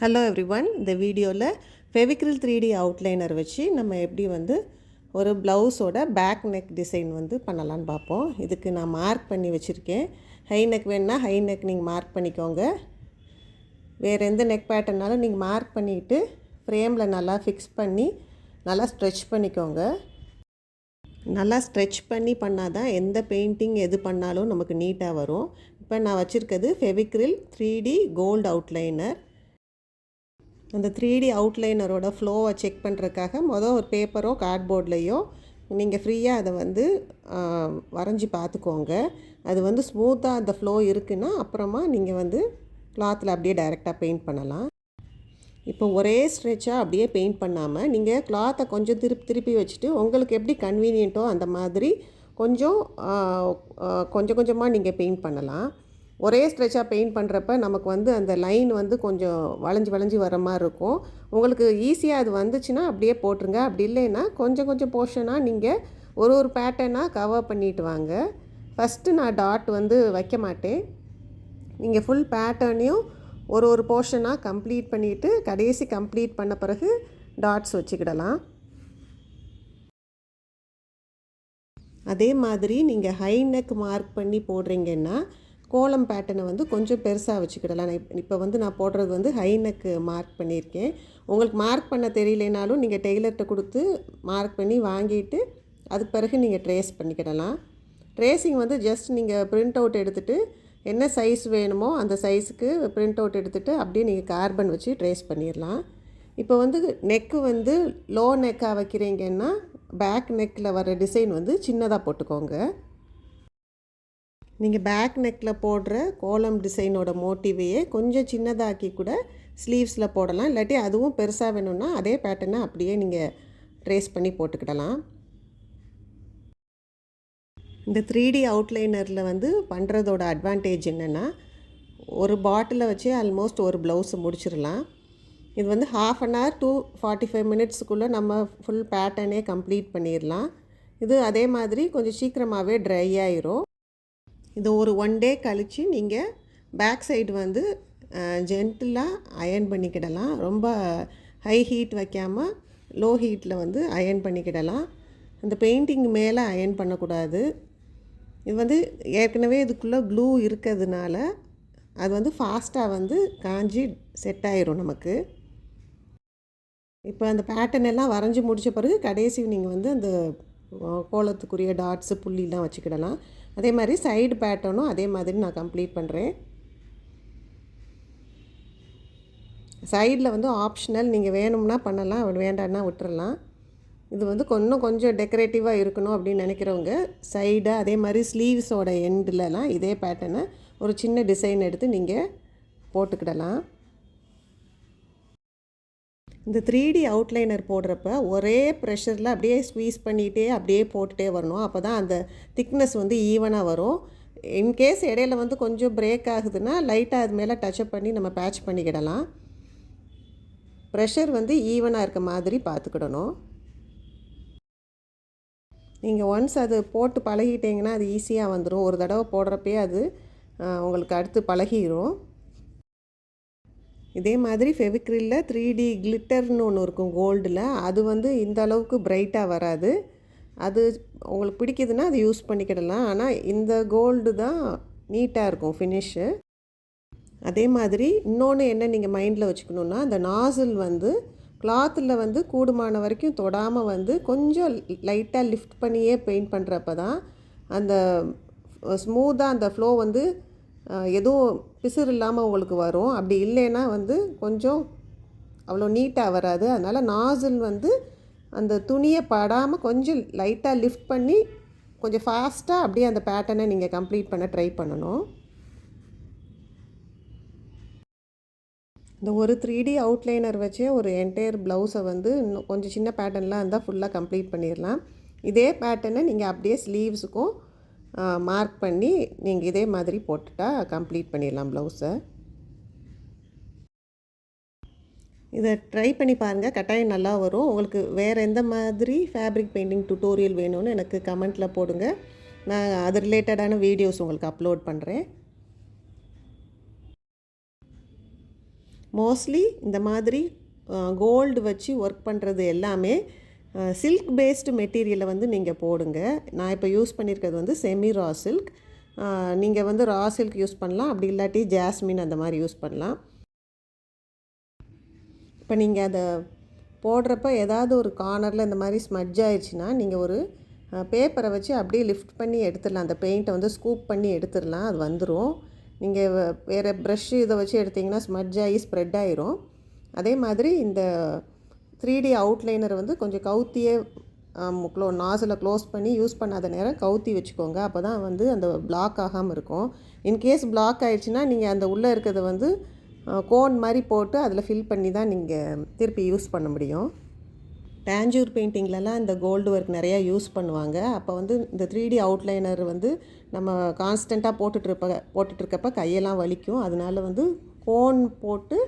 Hello everyone. இந்த வீடியோவில் Fevicryl 3D outliner வச்சு நம்ம எப்படி ஒரு ப்ளவுஸோட பேக் நெக் டிசைன் பண்ணலான்னு பார்ப்போம். இதுக்கு நான் மார்க் பண்ணி வச்சுருக்கேன். ஹை நெக் வேணுன்னா ஹை நெக் நீங்கள் மார்க் பண்ணிக்கோங்க. வேறு எந்த நெக் பேட்டர்னாலும் நீங்கள் மார்க் பண்ணிவிட்டு ஃப்ரேமில் நல்லா ஃபிக்ஸ் பண்ணி நல்லா ஸ்ட்ரெச் பண்ணிக்கோங்க. நல்லா ஸ்ட்ரெச் பண்ணால் தான் எந்த பெயிண்டிங் எது பண்ணாலும் நமக்கு நீட்டாக வரும். இப்போ நான் வச்சுருக்கிறது ஃபெவிக்ரில் 3D கோல்டு அவுட்லைனர். அந்த 3D அவுட்லைனரோட ஃப்ளோவை செக் பண்ணுறதுக்காக ஒரு பேப்பரோ கார்ட்போர்ட்லேயோ நீங்கள் ஃப்ரீயாக அதை வரைஞ்சி பார்த்துக்கோங்க. அது ஸ்மூத்தாக அந்த ஃப்ளோ இருக்குன்னா அப்புறமா நீங்கள் கிளாத்தில் அப்படியே டைரெக்டாக பெயிண்ட் பண்ணலாம். இப்போ ஒரே ஸ்ட்ரெச்சாக அப்படியே பெயிண்ட் பண்ணாமல் நீங்கள் கிளாத்தை கொஞ்சம் திருப்பி வச்சுட்டு உங்களுக்கு எப்படி கன்வீனியன்ட்டோ அந்த மாதிரி கொஞ்சம் கொஞ்சமாக நீங்கள் பெயிண்ட் பண்ணலாம். ஒரே ஸ்ட்ரெச்சாக பெயிண்ட் பண்ணுறப்ப நமக்கு அந்த லைன் கொஞ்சம் வளைஞ்சி வர மாதிரி இருக்கும். உங்களுக்கு ஈஸியாக அது வந்துச்சுன்னா அப்படியே போட்டுருங்க. அப்படி இல்லைன்னா கொஞ்சம் போர்ஷனாக நீங்கள் ஒரு பேட்டர்னாக கவர் பண்ணிட்டு வாங்க. ஃபஸ்ட்டு நான் டாட் வைக்க மாட்டேன். நீங்கள் ஃபுல் பேட்டர்னையும் ஒரு போர்ஷனாக கம்ப்ளீட் பண்ணிவிட்டு கடைசி கம்ப்ளீட் பண்ண பிறகு டாட்ஸ் வச்சுக்கிடலாம். அதே மாதிரி நீங்கள் ஹை நெக் மார்க் பண்ணி போடுறீங்கன்னா கோலம் பேட்டர்னை கொஞ்சம் பெருசாக வச்சுக்கிடலாம். இப்போ நான் போடுறது ஹை நெக்கு மார்க் பண்ணியிருக்கேன். உங்களுக்கு மார்க் பண்ண தெரியலனாலும் நீங்கள் டெய்லர்கிட்ட கொடுத்து மார்க் பண்ணி வாங்கிட்டு அதுக்கு பிறகு நீங்கள் ட்ரேஸ் பண்ணிக்கிடலாம். ட்ரேஸிங் ஜஸ்ட் நீங்கள் பிரிண்ட் அவுட் எடுத்துகிட்டு என்ன சைஸ் வேணுமோ அந்த சைஸுக்கு பிரிண்ட் அவுட் எடுத்துகிட்டு அப்படியே நீங்கள் கார்பன் வச்சு ட்ரேஸ் பண்ணிடலாம். இப்போ நெக்கு லோ நெக்காக வைக்கிறீங்கன்னா பேக் நெக்கில் வர டிசைன் சின்னதாக போட்டுக்கோங்க. நீங்கள் பேக் நெக்கில் போடுற கோலம் டிசைனோட மோட்டிவையே கொஞ்சம் சின்னதாக்கி கூட ஸ்லீவ்ஸில் போடலாம். இல்லாட்டி அதுவும் பெருசாக வேணும்னா அதே பேட்டர்னை அப்படியே நீங்கள் ட்ரேஸ் பண்ணி போட்டுக்கிடலாம். இந்த 3D அவுட்லைனரில் பண்ணுறதோட அட்வான்டேஜ் என்னென்னா ஒரு பாட்டிலை வச்சு ஆல்மோஸ்ட் ஒரு ப்ளவுஸை முடிச்சிடலாம். இது 1/2 அன் ஹவர் to 45 மினிட்ஸுக்குள்ளே நம்ம ஃபுல் பேட்டர்னே கம்ப்ளீட் பண்ணிடலாம். இது அதே மாதிரி கொஞ்சம் சீக்கிரமாகவே ட்ரை ஆயிரும். இது ஒரு 1 டே கழித்து நீங்கள் பேக் சைடு ஜென்டிலாக அயர்ன் பண்ணிக்கிடலாம். ரொம்ப ஹை ஹீட் வைக்காமல் லோ ஹீட்டில் அயர்ன் பண்ணிக்கிடலாம். அந்த பெயிண்டிங் மேலே அயர்ன் பண்ணக்கூடாது. இது ஏற்கனவே இதுக்குள்ளே க்ளூ இருக்கிறதுனால அது ஃபாஸ்ட்டாக காஞ்சி செட் ஆயிரும் நமக்கு. இப்போ அந்த பேட்டர்ன் எல்லாம் வரைஞ்சி முடித்த பிறகு கடைசி நீங்கள் அந்த கோலத்துக்குரிய டாட்ஸு புள்ளிலாம் வச்சுக்கிடலாம். அதே மாதிரி சைடு பேட்டர்னும் அதே மாதிரி நான் கம்ப்ளீட் பண்ணுறேன். சைடில் ஆப்ஷனல், நீங்கள் வேணும்னா பண்ணலாம், வேண்டான்னா விட்டுறலாம். இது கொஞ்சம் டெக்கரேட்டிவாக இருக்கணும் அப்படின்னு நினைக்கிறவங்க சைடாக அதே மாதிரி ஸ்லீவ்ஸோட எண்டுலலாம் இதே பேட்டர்னை ஒரு சின்ன டிசைன் எடுத்து நீங்கள் போட்டுக்கிடலாம். இந்த 3D அவுட்லைனர் போடுறப்ப ஒரே ப்ரெஷரில் அப்படியே ஸ்குவீஸ் பண்ணிகிட்டே அப்படியே போட்டுகிட்டே வரணும். அப்போ தான் அந்த திக்னஸ் ஈவனாக வரும். இன்கேஸ் இடையில கொஞ்சம் பிரேக் ஆகுதுன்னா லைட்டாக அது மேலே டச்சப் பண்ணி நம்ம பேட்ச் பண்ணிக்கிடலாம். ப்ரெஷர் ஈவனாக இருக்க மாதிரி பார்த்துக்கிடணும். நீங்கள் ஒன்ஸ் அது போட்டு பழகிட்டிங்கன்னா அது ஈஸியாக வந்துடும். ஒரு தடவை போடுறப்பே அது உங்களுக்கு அடுத்து பழகிடும். இதே மாதிரி ஃபெவிக்ரிலில் 3D கிளிட்டர்னு ஒன்று இருக்கும் கோல்டில். அது இந்த அளவுக்கு பிரைட்டாக வராது. அது உங்களுக்கு பிடிக்குதுன்னா அது யூஸ் பண்ணிக்கிடலாம். ஆனால் இந்த கோல்டு தான் நீட்டாக இருக்கும் ஃபினிஷு. அதே மாதிரி இன்னொன்று என்ன நீங்கள் மைண்டில் வச்சுக்கணுன்னா அந்த நாசில் கிளாத்தில் கூடுமான வரைக்கும் தொடாமல் கொஞ்சம் லைட்டாக லிஃப்ட் பண்ணியே பெயிண்ட் பண்ணுறப்ப தான் அந்த ஸ்மூத்தாக அந்த ஃப்ளோ எதுவும் பிசுறு இல்லாமல் உங்களுக்கு வரும். அப்படி இல்லைன்னா கொஞ்சம் அவ்வளோ நீட்டாக வராது. அதனால் நாசில் அந்த துணியை படாமல் கொஞ்சம் லைட்டாக லிஃப்ட் பண்ணி கொஞ்சம் ஃபாஸ்ட்டாக அப்படியே அந்த பேட்டர்னை நீங்கள் கம்ப்ளீட் பண்ண ட்ரை பண்ணணும். இந்த ஒரு 3D அவுட்லைனர் வச்சே ஒரு என்டையர் ப்ளவுஸை இன்னும் கொஞ்சம் சின்ன பேட்டர்ன்லாம் இருந்தால் ஃபுல்லாக கம்ப்ளீட் பண்ணிடலாம். இதே பேட்டர்னை நீங்கள் அப்படியே ஸ்லீவ்ஸுக்கும் மார்க் பண்ணி நீங்கள் இதே மாதிரி போட்டுட்டா கம்ப்ளீட் பண்ணிடலாம் ப்ளவுஸை. இதை ட்ரை பண்ணி பாருங்கள், கட்டாயம் நல்லா வரும். உங்களுக்கு வேறு எந்த மாதிரி ஃபேப்ரிக் பெயிண்டிங் டுட்டோரியல் வேணும்னு எனக்கு கமெண்ட்டில் போடுங்க. நான் அது ரிலேட்டடான வீடியோஸ் உங்களுக்கு அப்லோட் பண்ணுறேன். மோஸ்ட்லி இந்த மாதிரி கோல்டு வச்சு ஒர்க் பண்ணுறது எல்லாமே சில்க் பேஸ்டு மெட்டீரியலை வந்து நீங்கள் போடுங்க. நான் இப்போ யூஸ் பண்ணியிருக்கிறது வந்து செமி ரா சில்க். நீங்கள் வந்து ரா சில்க் யூஸ் பண்ணலாம், அப்படி இல்லாட்டி ஜாஸ்மின் அந்த மாதிரி யூஸ் பண்ணலாம். இப்போ நீங்கள் அதை போடுறப்ப ஏதாவது ஒரு கார்னரில் இந்த மாதிரி ஸ்மட்ஜ் ஆயிடுச்சுன்னா நீங்கள் ஒரு பேப்பரை வச்சு அப்படியே லிஃப்ட் பண்ணி எடுத்துடலாம். அந்த பெயிண்ட்டை வந்து ஸ்கூப் பண்ணி எடுத்துடலாம், அது வந்துடும். நீங்கள் வேறு ப்ரஷ்ஷு இதை வச்சு எடுத்திங்கன்னா ஸ்மட்ஜ் ஆகி ஸ்ப்ரெட் ஆயிரும். அதே மாதிரி இந்த 3D அவுட்லைனர் வந்து கொஞ்சம் கவுத்தியே நாசில் க்ளோஸ் பண்ணி யூஸ் பண்ணாத நேரம் கவுத்தி வச்சுக்கோங்க. அப்போ தான் வந்து அந்த பிளாக் ஆகாமல் இருக்கும். இன்கேஸ் பிளாக் ஆகிடுச்சுன்னா நீங்கள் அந்த உள்ளே இருக்கிறத வந்து கோன் மாதிரி போட்டு அதில் ஃபில் பண்ணி தான் நீங்கள் திருப்பி யூஸ் பண்ண முடியும். டேஞ்சூர் பெயிண்டிங்லலாம் இந்த கோல்டு ஒர்க் நிறையா யூஸ் பண்ணுவாங்க. அப்போ வந்து இந்த 3D அவுட்லைனர் வந்து நம்ம கான்ஸ்டண்ட்டாக போட்டுட்ருக்கப்ப கையெல்லாம் வலிக்கும். அதனால வந்து கோன் போட்டு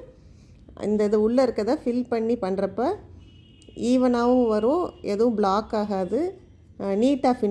இந்த இது உள்ளே இருக்கிறத ஃபில் பண்ணி பண்ணுறப்ப ஈவனாகவும் வரும், எதுவும் பிளாக் ஆகாது, நீட்டாக ஃபினிஷ்